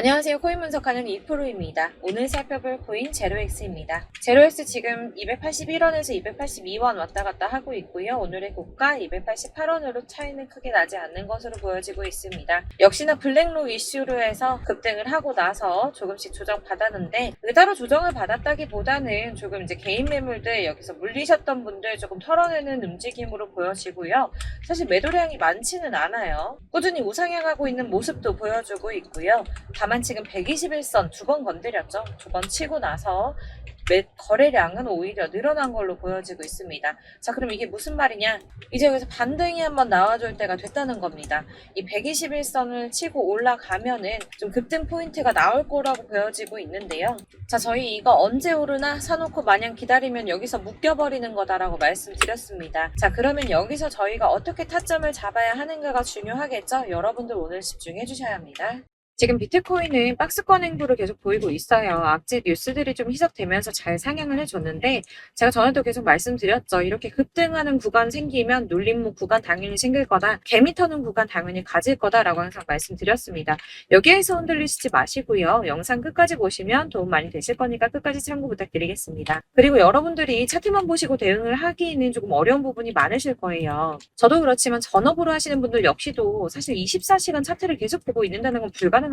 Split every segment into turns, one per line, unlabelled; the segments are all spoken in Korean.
안녕하세요. 코인 분석하는 이프로입니다. 오늘 살펴볼 코인 제로엑스입니다. 제로엑스 지금 281원에서 282원 왔다 갔다 하고 있고요. 오늘의 고가 288원으로 차이는 크게 나지 않는 것으로 보여지고 있습니다. 역시나 블랙록 이슈로 해서 급등을 하고 나서 조금씩 조정 받았는데 의도로 조정을 받았다기보다는 조금 이제 개인 매물들 여기서 물리셨던 분들 조금 털어내는 움직임으로 보여지고요. 사실 매도량이 많지는 않아요. 꾸준히 우상향하고 있는 모습도 보여주고 있고요. 다만 지금 121선 두 번 건드렸죠. 두 번 치고 나서 거래량은 오히려 늘어난 걸로 보여지고 있습니다. 자, 그럼 이게 무슨 말이냐? 이제 여기서 반등이 한번 나와줄 때가 됐다는 겁니다. 이 121선을 치고 올라가면은 좀 급등 포인트가 나올 거라고 보여지고 있는데요. 자, 저희 이거 언제 오르나 사놓고 마냥 기다리면 여기서 묶여버리는 거다라고 말씀드렸습니다. 자, 그러면 여기서 저희가 어떻게 타점을 잡아야 하는가가 중요하겠죠? 여러분들 오늘 집중해 주셔야 합니다. 지금 비트코인은 박스권 행보를 계속 보이고 있어요. 악재 뉴스들이 좀 희석되면서 잘 상향을 해줬는데 제가 전에도 계속 말씀드렸죠. 이렇게 급등하는 구간 생기면 눌림목 구간 당연히 생길 거다. 개미 터는 구간 당연히 가질 거다라고 항상 말씀드렸습니다. 여기에서 흔들리시지 마시고요. 영상 끝까지 보시면 도움 많이 되실 거니까 끝까지 참고 부탁드리겠습니다. 그리고 여러분들이 차트만 보시고 대응을 하기에는 조금 어려운 부분이 많으실 거예요. 저도 그렇지만 전업으로 하시는 분들 역시도 사실 24시간 차트를 계속 보고 있는다는 건 불가능하거든요.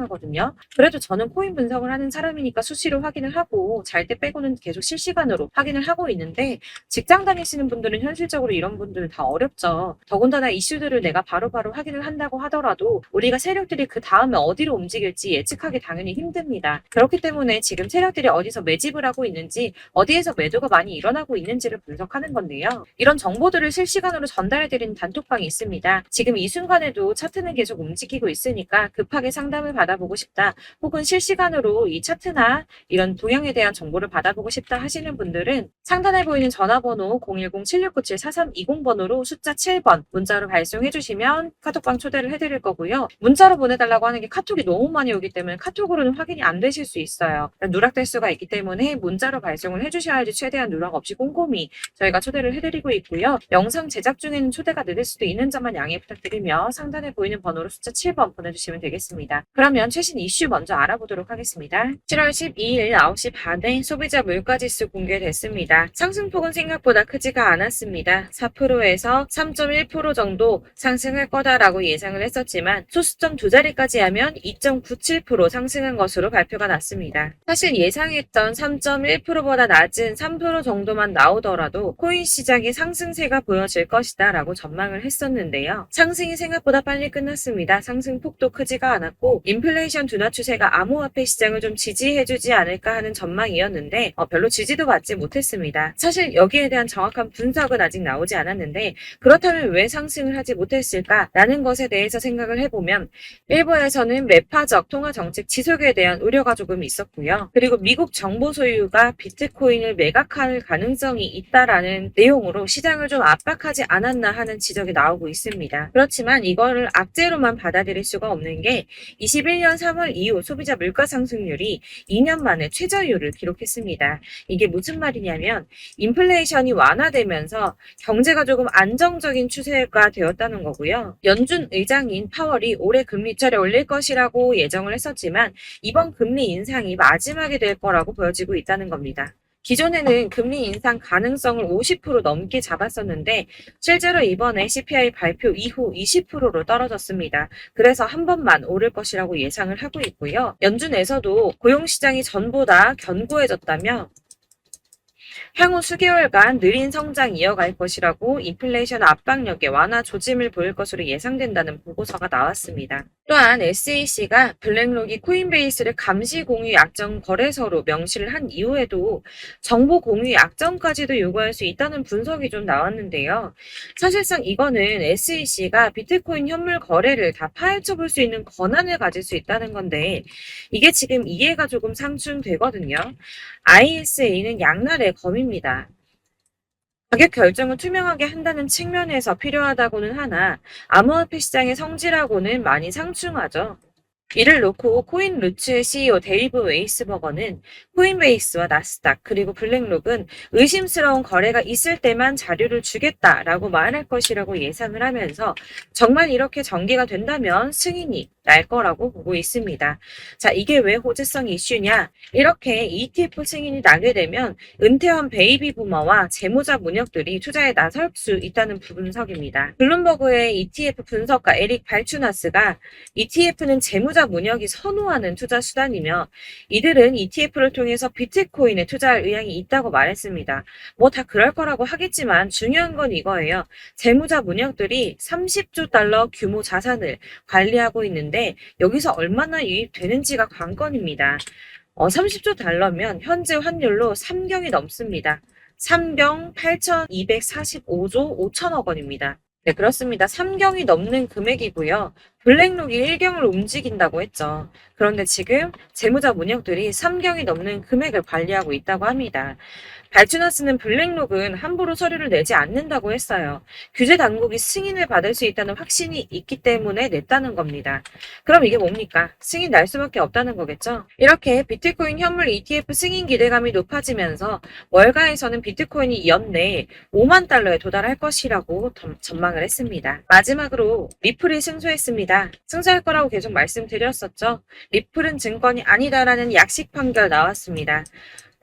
그래도 저는 코인 분석을 하는 사람이니까 수시로 확인을 하고 잘 때 빼고는 계속 실시간으로 확인을 하고 있는데 직장 다니시는 분들은 현실적으로 이런 분들 다 어렵죠. 더군다나 이슈들을 내가 바로바로 확인을 한다고 하더라도 우리가 세력들이 그 다음에 어디로 움직일지 예측하기 당연히 힘듭니다. 그렇기 때문에 지금 세력들이 어디서 매집을 하고 있는지 어디에서 매도가 많이 일어나고 있는지를 분석하는 건데요. 이런 정보들을 실시간으로 전달해드리는 단톡방이 있습니다. 지금 이 순간에도 차트는 계속 움직이고 있으니까 급하게 상담을 받아보고 싶다 혹은 실시간으로 이 차트나 이런 동향에 대한 정보를 받아보고 싶다 하시는 분들은 상단에 보이는 전화번호 010-7697-4320번으로 숫자 7번 문자로 발송해 주시면 카톡방 초대를 해드릴 거고요. 문자로 보내달라고 하는 게 카톡이 너무 많이 오기 때문에 카톡으로는 확인이 안 되실 수 있어요. 누락될 수가 있기 때문에 문자로 발송을 해주셔야지 최대한 누락 없이 꼼꼼히 저희가 초대를 해드리고 있고요. 영상 제작 중에는 초대가 늦을 수도 있는 점만 양해 부탁드리며 상단에 보이는 번호로 숫자 7번 보내주시면 되겠습니다. 그러면 최신 이슈 먼저 알아보도록 하겠습니다. 7월 12일 9시 반에 소비자 물가지수 공개됐습니다. 상승폭은 생각보다 크지가 않았습니다. 4%에서 3.1% 정도 상승할 거다라고 예상을 했었지만 소수점 두 자리까지 하면 2.97% 상승한 것으로 발표가 났습니다. 사실 예상했던 3.1%보다 낮은 3% 정도만 나오더라도 코인 시장의 상승세가 보여질 것이다 라고 전망을 했었는데요. 상승이 생각보다 빨리 끝났습니다. 상승폭도 크지가 않았고 인플레이션 둔화 추세가 암호화폐 시장을 좀 지지해주지 않을까 하는 전망이었는데 별로 지지도 받지 못했습니다. 사실 여기에 대한 정확한 분석은 아직 나오지 않았는데 그렇다면 왜 상승을 하지 못했을까라는 것에 대해서 생각을 해보면 일부에서는 매파적 통화정책 지속에 대한 우려가 조금 있었고요. 그리고 미국 정보 소유가 비트코인을 매각할 가능성이 있다라는 내용으로 시장을 좀 압박하지 않았나 하는 지적이 나오고 있습니다. 그렇지만 이거를 악재로만 받아들일 수가 없는 게 21년 3월 이후 소비자 물가 상승률이 2년 만에 최저율을 기록했습니다. 이게 무슨 말이냐면 인플레이션이 완화되면서 경제가 조금 안정적인 추세가 되었다는 거고요. 연준 의장인 파월이 올해 금리 차를 올릴 것이라고 예정을 했었지만 이번 금리 인상이 마지막이 될 거라고 보여지고 있다는 겁니다. 기존에는 금리 인상 가능성을 50% 넘게 잡았었는데 실제로 이번에 CPI 발표 이후 20%로 떨어졌습니다. 그래서 한 번만 오를 것이라고 예상을 하고 있고요. 연준에서도 고용시장이 전보다 견고해졌다며 향후 수개월간 느린 성장 이어갈 것이라고 인플레이션 압박력에 완화 조짐을 보일 것으로 예상된다는 보고서가 나왔습니다. 또한 SEC가 블랙록이 코인베이스를 감시 공유 약정 거래소로 명시를 한 이후에도 정보 공유 약정까지도 요구할 수 있다는 분석이 좀 나왔는데요. 사실상 이거는 SEC가 비트코인 현물 거래를 다 파헤쳐 볼 수 있는 권한을 가질 수 있다는 건데 이게 지금 이해가 조금 상충되거든요. ISA는 양날의 검입니다. 가격 결정을 투명하게 한다는 측면에서 필요하다고는 하나 암호화폐 시장의 성질하고는 많이 상충하죠. 이를 놓고 코인루츠의 CEO 데이브 웨이스버거는 코인베이스와 나스닥 그리고 블랙록은 의심스러운 거래가 있을 때만 자료를 주겠다라고 말할 것이라고 예상을 하면서 정말 이렇게 전개가 된다면 승인이 날 거라고 보고 있습니다. 자, 이게 왜 호재성 이슈냐? 이렇게 ETF 승인이 나게 되면 은퇴한 베이비 부머와 재무자 문역들이 투자에 나설 수 있다는 분석입니다. 블룸버그의 ETF 분석가 에릭 발추나스가 ETF는 재무자 문역이 선호하는 투자 수단이며 이들은 ETF를 통해서 비트코인에 투자할 의향이 있다고 말했습니다. 뭐 다 그럴 거라고 하겠지만 중요한 건 이거예요. 재무자 문역들이 30조 달러 규모 자산을 관리하고 있는데 여기서 얼마나 유입되는지가 관건입니다. 30조 달러면 현재 환율로 3경이 넘습니다. 3경 8,245조 5천억 원입니다. 네, 그렇습니다. 3경이 넘는 금액이고요. 블랙록이 1경을 움직인다고 했죠. 그런데 지금 재무자 문역들이 3경이 넘는 금액을 관리하고 있다고 합니다. 발주나스는 블랙록은 함부로 서류를 내지 않는다고 했어요. 규제 당국이 승인을 받을 수 있다는 확신이 있기 때문에 냈다는 겁니다. 그럼 이게 뭡니까? 승인 날 수밖에 없다는 거겠죠? 이렇게 비트코인 현물 ETF 승인 기대감이 높아지면서 월가에서는 비트코인이 연내에 5만 달러에 도달할 것이라고 전망을 했습니다. 마지막으로 리플이 승소했습니다. 승소할 거라고 계속 말씀드렸었죠. 리플은 증권이 아니다라는 약식 판결 나왔습니다.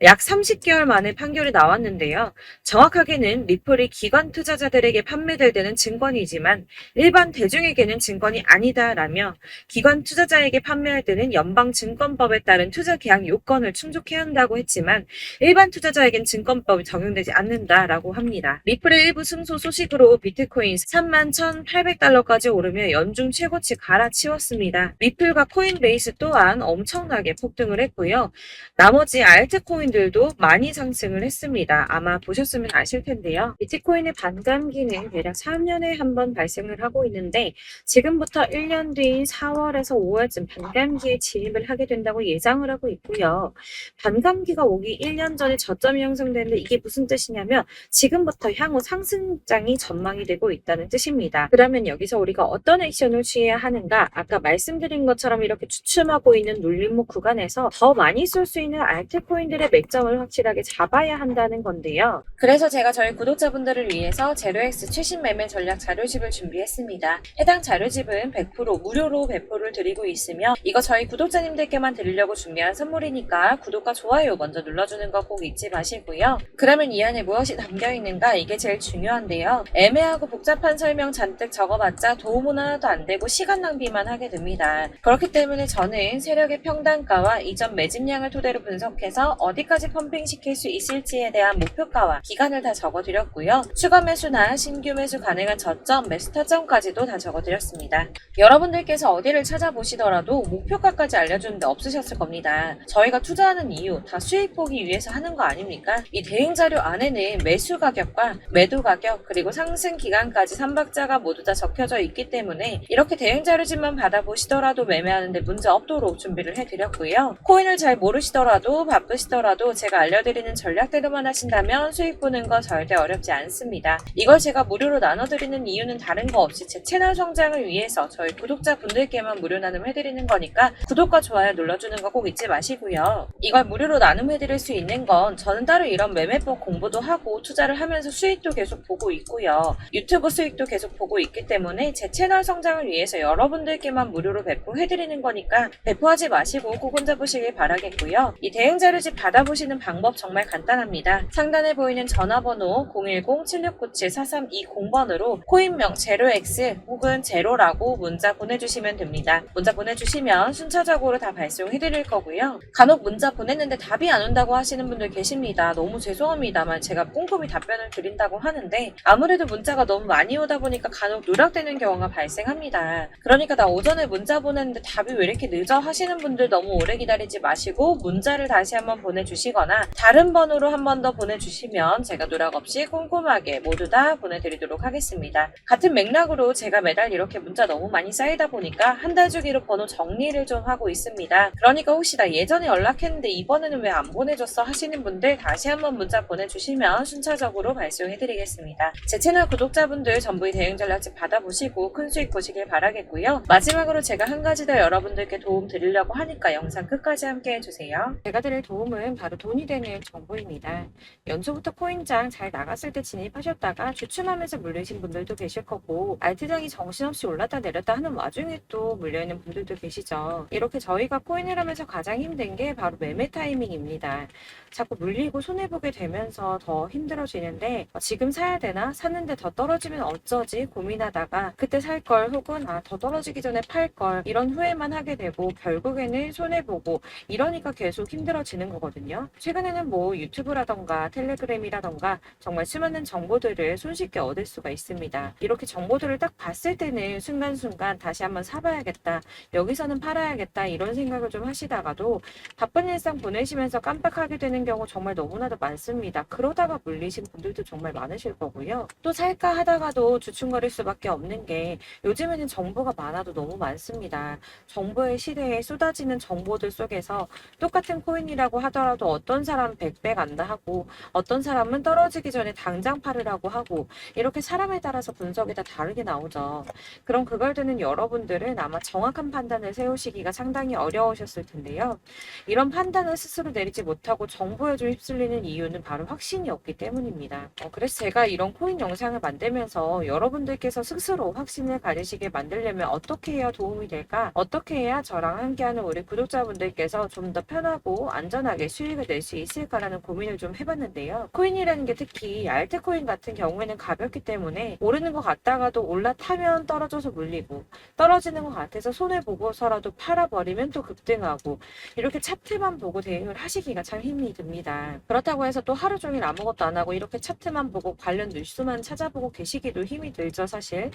약 30개월 만에 판결이 나왔는데요. 정확하게는 리플이 기관 투자자들에게 판매될 때는 증권이지만 일반 대중에게는 증권이 아니다라며 기관 투자자에게 판매할 때는 연방증권법에 따른 투자 계약 요건을 충족해야 한다고 했지만 일반 투자자에겐 증권법이 적용되지 않는다라고 합니다. 리플의 일부 승소 소식으로 비트코인 31,800달러까지 오르며 연중 최고치 갈아치웠습니다. 리플과 코인베이스 또한 엄청나게 폭등을 했고요. 나머지 알트코인들도 많이 상승을 했습니다. 아마 보셨으면 아실 텐데요. 비트코인의 반감기는 대략 3년에 한 번 발생을 하고 있는데 지금부터 1년 뒤인 4월에서 5월쯤 반감기에 진입을 하게 된다고 예상을 하고 있고요. 반감기가 오기 1년 전에 저점이 형성되는데 이게 무슨 뜻이냐면 지금부터 향후 상승장이 전망이 되고 있다는 뜻입니다. 그러면 여기서 우리가 어떤 액션을 취해야 하는가? 아까 말씀드린 것처럼 이렇게 주춤하고 있는 눌림목 구간에서 더 많이 쏠 수 있는 알트코인들의 맥점을 확실하게 잡아야 한다는 건데요. 그래서 제가 저희 구독자분들을 위해서 제로엑스 최신 매매 전략 자료집을 준비했습니다. 해당 자료집은 100% 무료로 배포를 드리고 있으며 이거 저희 구독자님들께만 드리려고 준비한 선물이니까 구독과 좋아요 먼저 눌러주는 거 꼭 잊지 마시고요. 그러면 이 안에 무엇이 담겨있는가 이게 제일 중요한데요. 애매하고 복잡한 설명 잔뜩 적어봤자 도움은 하나도 안 되고 시간 낭비만 하게 됩니다. 그렇기 때문에 저는 세력의 평단가와 이전 매집량을 토대로 분석해서 어디까지 펌핑시킬 수 있을지에 대한 목표가와 기간을 다 적어드렸고요. 추가 매수나 신규 매수 가능한 저점, 매수 타점까지도 다 적어드렸습니다. 여러분들께서 어디를 찾아보시더라도 목표가까지 알려주는데 없으셨을 겁니다. 저희가 투자하는 이유 다 수익 보기 위해서 하는 거 아닙니까? 이 대응 자료 안에는 매수 가격과 매도 가격 그리고 상승 기간까지 3박자가 모두 다 적혀져 있기 때문에 이렇게 대응 자료집만 받아보시더라도 매매하는데 문제 없도록 준비를 해드렸고요. 코인을 잘 모르시더라도 바쁘시더라도 제가 알려드리는 전략대로만 하신다면 수익 보는 거 절대 어렵지 않습니다. 이걸 제가 무료로 나눠드리는 이유는 다른 거 없이 제 채널 성장을 위해서 저희 구독자분들께만 무료 나눔해드리는 거니까 구독과 좋아요 눌러주는 거 꼭 잊지 마시고요. 이걸 무료로 나눔해드릴 수 있는 건 저는 따로 이런 매매법 공부도 하고 투자를 하면서 수익도 계속 보고 있고요. 유튜브 수익도 계속 보고 있기 때문에 제 채널 성장을 위해서 여러분들께만 무료로 배포해드리는 거니까 배포하지 마시고 꼭 혼자 보시길 바라겠고요. 이 대응 자료집 받아보시는 방법 정말 간단합니다. 상단에 보이는 전화번호 010-7697-4320번으로 코인명 제로X 혹은 제로라고 문자 보내주시면 됩니다. 문자 보내주시면 순차적으로 다 발송해드릴 거고요. 간혹 문자 보냈는데 답이 안 온다고 하시는 분들 계십니다. 너무 죄송합니다만 제가 꼼꼼히 답변을 드린다고 하는데 아무래도 문자가 너무 많이 오다 보니까 간혹 누락되는 경우가 발생합니다. 그러니까 나 오전에 문자 보냈는데 답이 왜 이렇게 늦어 하시는 분들 너무 오래 기다리지 마시고 문자를 다시 한번 보내주시거나 다른 번호로 한 번 더 보내주시면 제가 누락 없이 꼼꼼하게 모두 다 보내드리도록 하겠습니다. 같은 맥락으로 제가 매달 이렇게 문자 너무 많이 쌓이다 보니까 한 달 주기로 번호 정리를 좀 하고 있습니다. 그러니까 혹시 나 예전에 연락했는데 이번에는 왜 안 보내줬어 하시는 분들 다시 한번 문자 보내주시면 순차적으로 발송해드리겠습니다. 제 채널 구독자분들 전부 이 대응 전략집 받아보시고 큰 수익 보시길 바라겠고요. 마지막으로 제가 한 가지 더 여러분들께 도움 드리려고 하니까 영상 끝까지 함께 해주세요. 제가 드릴 도움은 바로 돈이 되는 정보입니다. 연초부터 코인장 잘 나갔을 때 진입하셨다가 주춤하면서 물리신 분들도 계실 거고, 알트장이 정신없이 올랐다 내렸다 하는 와중에 또 물려있는 분들도 계시죠. 이렇게 저희가 코인을 하면서 가장 힘든 게 바로 매매 타이밍입니다. 자꾸 물리고 손해보게 되면서 더 힘들어지는데, 지금 사야 되나? 샀는데 더 떨어지면 어쩌지? 고민하다가 그때 살 걸, 혹은 더 떨어지기 전에 팔 걸, 이런 후회만 하게 되고 결국에는 손해보고, 이러니까 계속 힘들어지는 거거든요. 최근에는 뭐 유튜브라던가 텔레그램이라던가 정말 수많은 정보들을 손쉽게 얻을 수가 있습니다. 이렇게 정보들을 딱 봤을 때는 순간순간 다시 한번 사봐야겠다, 여기서는 팔아야겠다, 이런 생각을 좀 하시다가도 바쁜 일상 보내시면서 깜빡하게 되는 경우 정말 너무나도 많습니다. 그러다가 물리신 분들도 정말 많으실 거고요. 또 살까 하다가도 주춤거릴 수밖에 없는 게, 요즘에는 정보가 많아도 너무 많습니다. 정보의 시대에 쏟아지는 정보들 속에서 똑같은 코인이라고 하더라도 어떤 사람은 100배 간다 하고, 어떤 사람은 떨어지기 전에 당장 팔으라고 하고, 이렇게 사람에 따라서 분석이 다 다르게 나오죠. 그럼 그걸 듣는 여러분들은 아마 정확한 판단을 세우시기가 상당히 어려우셨을 텐데요. 이런 판단을 스스로 내리지 못하고 정보에 좀 휩쓸리는 이유는 바로 확신이 없기 때문입니다. 그래서 제가 이런 코인 영상을 만들면서 여러분들께서 스스로 확신을 가지시게 만들려면 어떻게 해야 도움이 될까? 어떻게 해야 저랑 함께하는 우리 구독자분들께서 좀 더 편하고 안전하게 수익을 낼 수 있을까라는 고민을 좀 해봤는데요. 코인이라는 게 특히 알트코인 같은 경우에는 가볍기 때문에 오르는 것 같다가도 올라타면 떨어져서 물리고, 떨어지는 것 같아서 손해보고서라도 팔아버리면 또 급등하고, 이렇게 차트만 보고 대응을 하시기가 참 힘이 듭니다. 그렇다고 해서 또 하루 종일 아무것도 안 하고 이렇게 차트만 보고 관련 뉴스만 찾아보고 계시기도 힘이 들죠, 사실.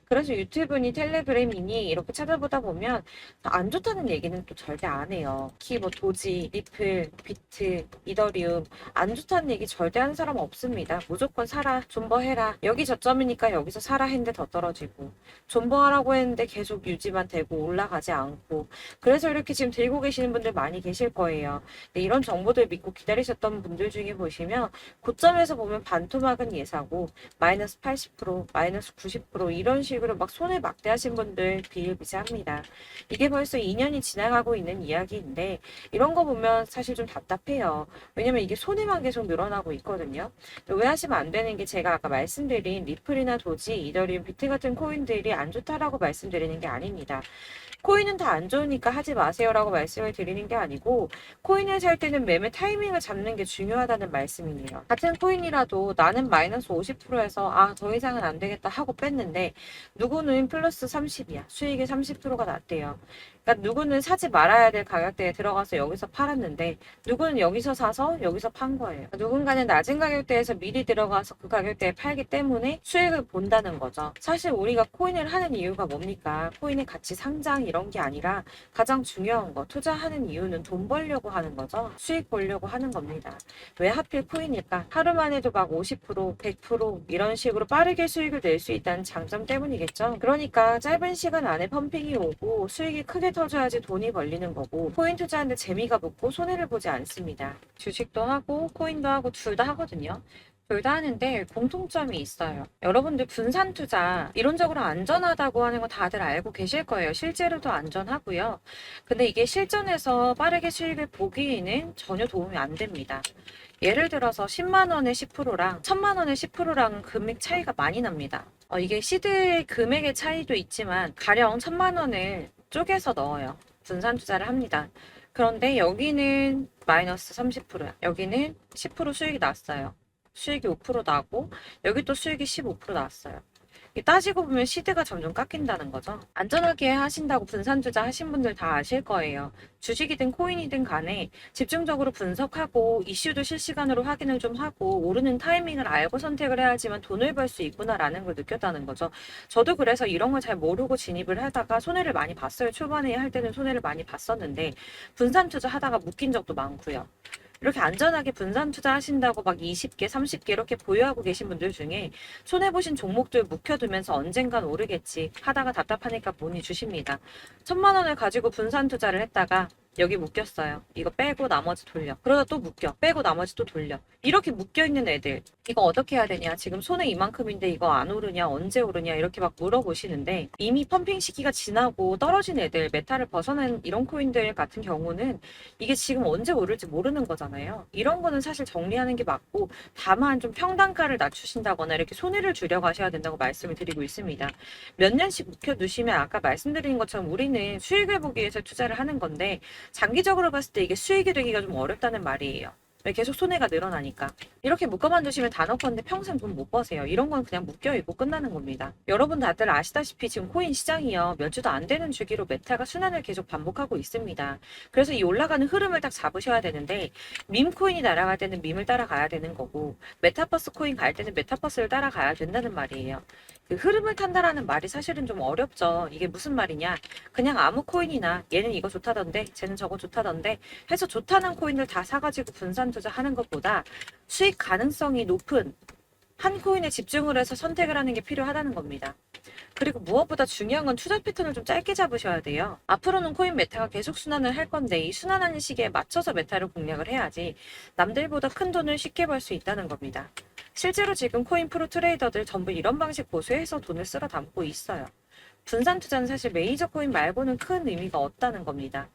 그래서 유튜브니 텔레그램이니 이렇게 찾아보다 보면 안 좋다는 얘기는 또 절대 안 해요. 특히 뭐 도지, 리플, 비트, 이더리움, 안 좋다는 얘기 절대 하는 사람 없습니다. 무조건 사라, 존버해라, 여기 저점이니까 여기서 사라 했는데 더 떨어지고, 존버하라고 했는데 계속 유지만 되고 올라가지 않고, 그래서 이렇게 지금 들고 계시는 분들 많이 계실 거예요. 근데 이런 정보들 믿고 기다리셨던 분들 중에 보시면 고점에서 보면 반토막은 예사고, 마이너스 80%, 마이너스 90% 이런 식으로 막 손해 막대하신 분들 비일비재합니다. 이게 벌써 2년이 지나가고 있는 이야기인데, 이런 거 보면 사실 좀 답답해요. 왜냐면 이게 손해만 계속 늘어나고 있거든요. 오해하시면 안 되는 게, 제가 아까 말씀드린 리플이나 도지, 이더리움, 비트 같은 코인들이 안 좋다라고 말씀드리는 게 아닙니다. 코인은 다 안 좋으니까 하지 마세요라고 말씀을 드리는 게 아니고, 코인을 살 때는 매매 타이밍을 잡는 게 중요하다는 말씀이에요. 같은 코인이라도 나는 마이너스 50%에서 더 이상은 안 되겠다 하고 뺐는데, 누구는 플러스 30이야. 수익이 30%가 났대요. 그러니까 누구는 사지 말아야 될 가격대에 들어가서 여기서 팔았는데, 누구는 여기서 사서 여기서 판 거예요. 누군가는 낮은 가격대에서 미리 들어가서 그 가격대에 팔기 때문에 수익을 본다는 거죠. 사실 우리가 코인을 하는 이유가 뭡니까? 코인의 가치 상장 이런 게 아니라 가장 중요한 거, 투자하는 이유는 돈 벌려고 하는 거죠. 수익 보려고 하는 겁니다. 왜 하필 코인일까? 하루만 해도 막 50%, 100% 이런 식으로 빠르게 수익을 낼 수 있다는 장점 때문이겠죠. 그러니까 짧은 시간 안에 펌핑이 오고 수익이 크게 터져야지 돈이 벌리는 거고, 코인 투자하는데 재미가 붙고 손해를 보지 않습니다. 주식도 하고 코인도 하고 둘 다 하거든요. 둘 다 하는데 공통점이 있어요. 여러분들 분산 투자 이론적으로 안전하다고 하는 거 다들 알고 계실 거예요. 실제로도 안전하고요. 근데 이게 실전에서 빠르게 수익을 보기에는 전혀 도움이 안 됩니다. 예를 들어서 10만 원의 10%랑 1000만 원의 10%랑 금액 차이가 많이 납니다. 이게 시드의 금액의 차이도 있지만 가령 1000만 원을 쪼개서 넣어요. 분산 투자를 합니다. 그런데 여기는 마이너스 30%야. 여기는 10% 수익이 났어요. 수익이 5% 나고, 여기 또 수익이 15% 나왔어요. 따지고 보면 시드가 점점 깎인다는 거죠. 안전하게 하신다고 분산 투자 하신 분들 다 아실 거예요. 주식이든 코인이든 간에 집중적으로 분석하고 이슈도 실시간으로 확인을 좀 하고 오르는 타이밍을 알고 선택을 해야지만 돈을 벌 수 있구나라는 걸 느꼈다는 거죠. 저도 그래서 이런 걸 잘 모르고 진입을 하다가 손해를 많이 봤어요. 초반에 할 때는 손해를 많이 봤었는데 분산 투자 하다가 묶인 적도 많고요. 이렇게 안전하게 분산 투자하신다고 막 20개, 30개 이렇게 보유하고 계신 분들 중에 손해보신 종목들 묵혀두면서 언젠간 오르겠지 하다가 답답하니까 문의 주십니다. 1000만 원을 가지고 분산 투자를 했다가 여기 묶였어요. 이거 빼고 나머지 돌려. 그러다 또 묶여. 빼고 나머지 또 돌려. 이렇게 묶여있는 애들. 이거 어떻게 해야 되냐? 지금 손에 이만큼인데 이거 안 오르냐? 언제 오르냐? 이렇게 막 물어보시는데 이미 펌핑 시기가 지나고 떨어진 애들, 메타를 벗어난 이런 코인들 같은 경우는 이게 지금 언제 오를지 모르는 거잖아요. 이런 거는 사실 정리하는 게 맞고 다만 좀 평단가를 낮추신다거나 이렇게 손해를 줄여 가셔야 된다고 말씀을 드리고 있습니다. 몇 년씩 묵혀두시면 아까 말씀드린 것처럼 우리는 수익을 보기 위해서 투자를 하는 건데 장기적으로 봤을 때 이게 수익이 되기가 좀 어렵다는 말이에요. 왜 계속 손해가 늘어나니까. 이렇게 묶어만 두시면 단어컨대 평생 돈 못 버세요. 이런 건 그냥 묶여있고 끝나는 겁니다. 여러분 다들 아시다시피 지금 코인 시장이요. 몇 주도 안 되는 주기로 메타가 순환을 계속 반복하고 있습니다. 그래서 이 올라가는 흐름을 딱 잡으셔야 되는데 밈 코인이 날아갈 때는 밈을 따라가야 되는 거고 메타버스 코인 갈 때는 메타버스를 따라가야 된다는 말이에요. 그 흐름을 탄다라는 말이 사실은 좀 어렵죠. 이게 무슨 말이냐. 그냥 아무 코인이나 얘는 이거 좋다던데 쟤는 저거 좋다던데 해서 좋다는 코인을 다 사가지고 분산 투자하는 것보다 수익 가능성이 높은 한 코인에 집중을 해서 선택을 하는 게 필요하다는 겁니다. 그리고 무엇보다 중요한 건 투자 패턴을 좀 짧게 잡으셔야 돼요. 앞으로는 코인 메타가 계속 순환을 할 건데 이 순환하는 시기에 맞춰서 메타를 공략을 해야지 남들보다 큰 돈을 쉽게 벌 수 있다는 겁니다. 실제로 지금 코인 프로 트레이더들 전부 이런 방식 고수해서 돈을 쓸어 담고 있어요. 분산 투자는 사실 메이저 코인 말고는 큰 의미가 없다는 겁니다.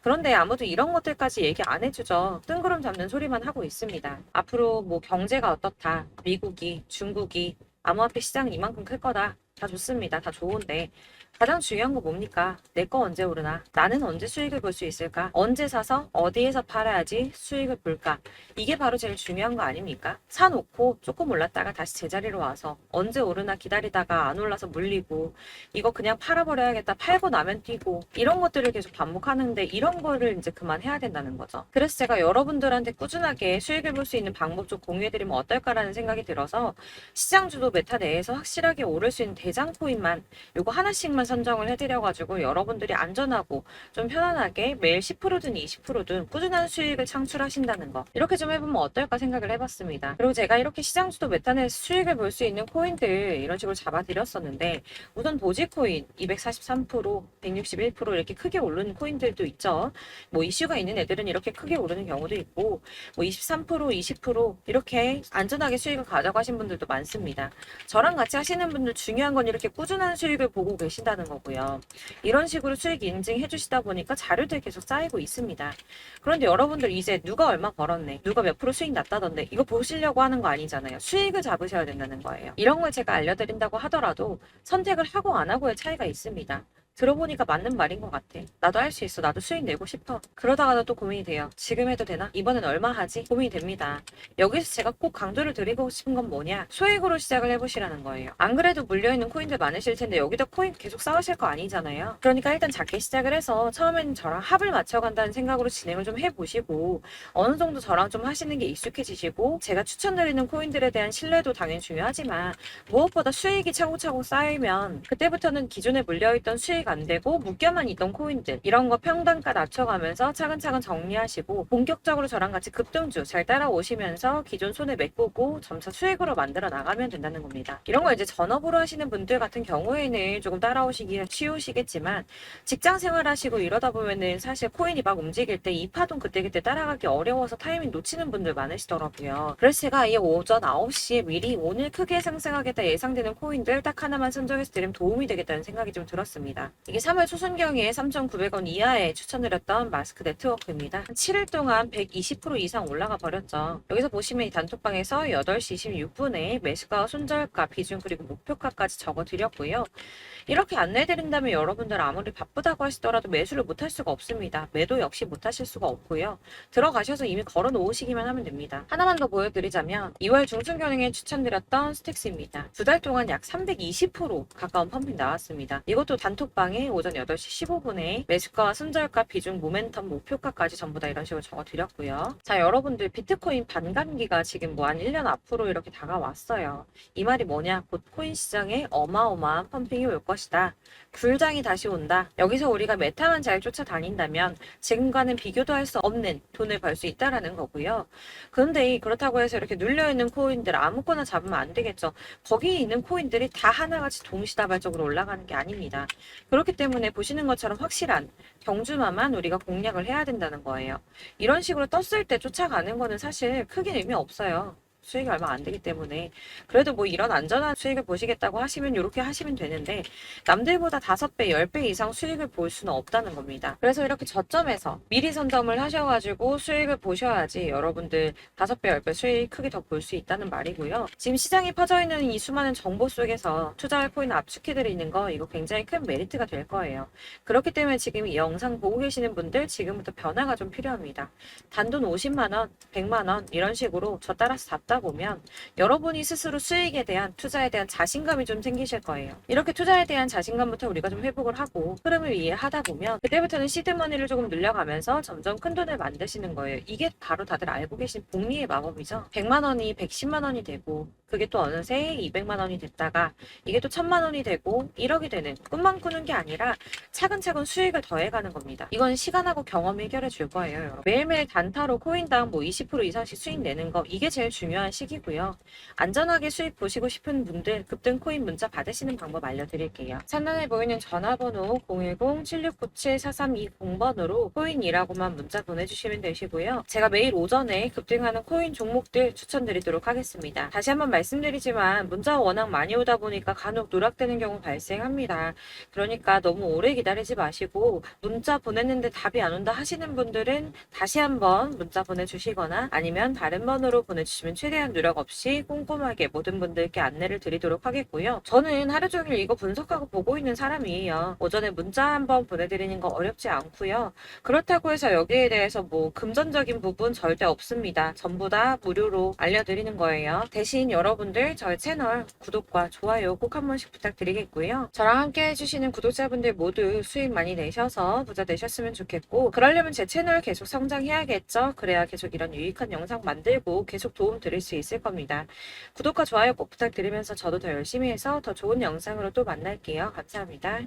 그런데 아무도 이런 것들까지 얘기 안 해주죠. 뜬구름 잡는 소리만 하고 있습니다. 앞으로 뭐 경제가 어떻다, 미국이, 중국이, 암호화폐 시장은 이만큼 클 거다. 다 좋습니다. 다 좋은데 가장 중요한 거 뭡니까? 내 거 언제 오르나? 나는 언제 수익을 볼 수 있을까? 언제 사서 어디에서 팔아야지 수익을 볼까? 이게 바로 제일 중요한 거 아닙니까? 사놓고 조금 올랐다가 다시 제자리로 와서 언제 오르나 기다리다가 안 올라서 물리고 이거 그냥 팔아버려야겠다. 팔고 나면 뛰고 이런 것들을 계속 반복하는데 이런 거를 이제 그만해야 된다는 거죠. 그래서 제가 여러분들한테 꾸준하게 수익을 볼 수 있는 방법 좀 공유해드리면 어떨까라는 생각이 들어서 시장주도 메타 내에서 확실하게 오를 수 있는 대장 코인만 요거 하나씩만 선정을 해드려가지고 여러분들이 안전하고 좀 편안하게 매일 10%든 20%든 꾸준한 수익을 창출하신다는 거 이렇게 좀 해보면 어떨까 생각을 해봤습니다. 그리고 제가 이렇게 시장주도 메타내에서 수익을 볼 수 있는 코인들 이런 식으로 잡아드렸었는데 우선 도지코인 243%, 161% 이렇게 크게 오르는 코인들도 있죠. 뭐 이슈가 있는 애들은 이렇게 크게 오르는 경우도 있고 뭐 23%, 20% 이렇게 안전하게 수익을 가져가신 분들도 많습니다. 저랑 같이 하시는 분들 중요한 건 이렇게 꾸준한 수익을 보고 계신다는 거고요. 이런 식으로 수익 인증해 주시다 보니까 자료들이 계속 쌓이고 있습니다. 그런데 여러분들 이제 누가 얼마 벌었네, 누가 몇 프로 수익 났다던데 이거 보시려고 하는 거 아니잖아요. 수익을 잡으셔야 된다는 거예요. 이런 걸 제가 알려드린다고 하더라도 선택을 하고 안 하고의 차이가 있습니다. 들어보니까 맞는 말인 것 같아. 나도 할 수 있어. 나도 수익 내고 싶어. 그러다가도 또 고민이 돼요. 지금 해도 되나? 이번엔 얼마 하지? 고민이 됩니다. 여기서 제가 꼭 강조를 드리고 싶은 건 뭐냐? 소액으로 시작을 해보시라는 거예요. 안 그래도 물려있는 코인들 많으실 텐데 여기다 코인 계속 쌓으실 거 아니잖아요. 그러니까 일단 작게 시작을 해서 처음에는 저랑 합을 맞춰간다는 생각으로 진행을 좀 해보시고 어느 정도 저랑 좀 하시는 게 익숙해지시고 제가 추천드리는 코인들에 대한 신뢰도 당연히 중요하지만 무엇보다 수익이 차곡차곡 쌓이면 그때부터는 기존에 물려있던 수익 안 되고 묶여만 있던 코인들 이런 거 평단가 낮춰가면서 차근차근 정리하시고 본격적으로 저랑 같이 급등주 잘 따라오시면서 기존 손해 메꾸고 점차 수익으로 만들어 나가면 된다는 겁니다. 이런 거 이제 전업으로 하시는 분들 같은 경우에는 조금 따라오시기 쉬우시겠지만 직장 생활하시고 이러다 보면은 사실 코인이 막 움직일 때 이 파동 그때그때 따라가기 어려워서 타이밍 놓치는 분들 많으시더라고요. 그래서 제가 이 오전 9시에 미리 오늘 크게 상승하겠다 예상되는 코인들 딱 하나만 선정해서 드리면 도움이 되겠다는 생각이 좀 들었습니다. 이게 3월 초순경에 3,900원 이하에 추천드렸던 마스크 네트워크입니다. 한 7일 동안 120% 이상 올라가 버렸죠. 여기서 보시면 이 단톡방에서 8시 26분에 매수가, 손절가, 비중 그리고 목표가까지 적어드렸고요. 이렇게 안내해드린다면 여러분들 아무리 바쁘다고 하시더라도 매수를 못할 수가 없습니다. 매도 역시 못하실 수가 없고요. 들어가셔서 이미 걸어 놓으시기만 하면 됩니다. 하나만 더 보여드리자면 2월 중순경에 추천드렸던 스택스입니다. 2달 동안 약 320% 가까운 펌핑 나왔습니다. 이것도 단톡방에 오전 8시 15분에 매수가, 손절가, 비중, 모멘텀, 목표가까지 전부 다 이런 식으로 적어드렸고요. 자, 여러분들 비트코인 반감기가 지금 뭐 한 1년 앞으로 이렇게 다가왔어요. 이 말이 뭐냐? 곧 코인 시장에 어마어마한 펌핑이 올 것이다. 불장이 다시 온다. 여기서 우리가 메타만 잘 쫓아다닌다면 지금과는 비교도 할 수 없는 돈을 벌 수 있다라는 거고요. 그런데 그렇다고 해서 이렇게 눌려있는 코인들 아무거나 잡으면 안 되겠죠. 거기 있는 코인들이 다 하나같이 동시다발적으로 올라가는 게 아닙니다. 그리고 그렇기 때문에 보시는 것처럼 확실한 경주마만 우리가 공략을 해야 된다는 거예요. 이런 식으로 떴을 때 쫓아가는 거는 사실 크게 의미 없어요. 수익이 얼마 안 되기 때문에. 그래도 뭐 이런 안전한 수익을 보시겠다고 하시면 이렇게 하시면 되는데, 남들보다 5배, 10배 이상 수익을 볼 수는 없다는 겁니다. 그래서 이렇게 저점에서 미리 선점을 하셔가지고 수익을 보셔야지 여러분들 5배, 10배 수익 크게 더 볼 수 있다는 말이고요. 지금 시장이 퍼져 있는 이 수많은 정보 속에서 투자할 코인을 압축해드리는 거, 이거 굉장히 큰 메리트가 될 거예요. 그렇기 때문에 지금 이 영상 보고 계시는 분들 지금부터 변화가 좀 필요합니다. 단돈 50만원, 100만원 이런 식으로 저 따라서 잡다 보면 여러분이 스스로 수익에 대한, 투자에 대한 자신감이 좀 생기실 거예요. 이렇게 투자에 대한 자신감부터 우리가 좀 회복을 하고 흐름을 이해하다 보면 그때부터는 시드머니를 조금 늘려가면서 점점 큰 돈을 만드시는 거예요. 이게 바로 다들 알고 계신 복리의 마법이죠. 100만원이 110만원이 되고, 그게 또 어느새 200만원이 됐다가 이게 또 1000만원이 되고 1억이 되는, 꿈만 꾸는 게 아니라 차근차근 수익을 더해가는 겁니다. 이건 시간하고 경험이 해결해 줄 거예요, 여러분. 매일매일 단타로 코인당 뭐 20% 이상씩 수익 내는 거, 이게 제일 중요한 시기고요. 안전하게 수익 보시고 싶은 분들 급등 코인 문자 받으시는 방법 알려드릴게요. 상단에 보이는 전화번호 010-7697-4320번으로 코인이라고만 문자 보내주시면 되시고요. 제가 매일 오전에 급등하는 코인 종목들 추천드리도록 하겠습니다. 다시 한번 말씀드리지만 문자가 워낙 많이 오다 보니까 간혹 누락되는 경우 발생합니다. 그러니까 너무 오래 기다리지 마시고, 문자 보냈는데 답이 안 온다 하시는 분들은 다시 한번 문자 보내주시거나 아니면 다른 번호로 보내주시면 최대한 누락 없이 꼼꼼하게 모든 분들께 안내를 드리도록 하겠고요. 저는 하루 종일 이거 분석하고 보고 있는 사람이에요. 오전에 문자 한번 보내드리는 거 어렵지 않고요. 그렇다고 해서 여기에 대해서 뭐 금전적인 부분 절대 없습니다. 전부 다 무료로 알려드리는 거예요. 대신 여러분들 저희 채널 구독과 좋아요 꼭 한 번씩 부탁드리겠고요. 저랑 함께 해주시는 구독자분들 모두 수익 많이 내셔서 부자 되셨으면 좋겠고, 그러려면 제 채널 계속 성장해야겠죠. 그래야 계속 이런 유익한 영상 만들고 계속 도움 드릴 수 있을 겁니다. 구독과 좋아요 꼭 부탁드리면서 저도 더 열심히 해서 더 좋은 영상으로 또 만날게요. 감사합니다.